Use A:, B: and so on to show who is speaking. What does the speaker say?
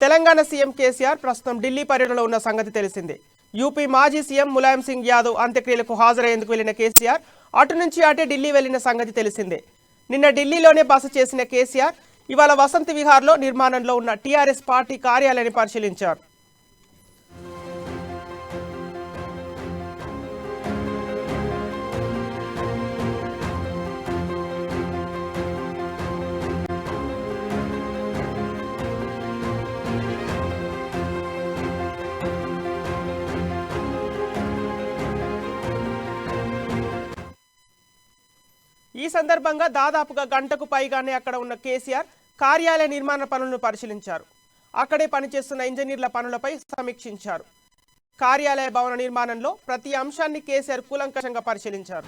A: Telangana CM KCR ప్రస్తుతం ఢిల్లీ పర్యటనలో ఉన్న సంగతి తెలిసిందే. యూపీ మాజీ సీఎం ములాయం సింగ్ యాదవ్ అంత్యక్రియలకు హాజరయ్యేందుకు వెళ్లిన కేసీఆర్ అటు నుంచి అటే ఢిల్లీ వెళ్లిన సంగతి తెలిసిందే. నిన్న ఢిల్లీలోనే బస చేసిన కేసీఆర్ ఇవాళ వసంత్ విహార్లో నిర్మాణంలో ఉన్న టీఆర్ఎస్ పార్టీ కార్యాలయాన్ని పరిశీలించారు. ఈ సందర్భంగా దాదాపుగా గంటకు పైగానే అక్కడ ఉన్న కేసీఆర్ కార్యాలయ నిర్మాణ పనులను పరిశీలించారు. అక్కడే పనిచేస్తున్న ఇంజనీర్ల పనులపై సమీక్షించారు. కార్యాలయ భవన నిర్మాణంలో ప్రతి అంశాన్ని కేసీఆర్ కూలంకషంగా పరిశీలించారు.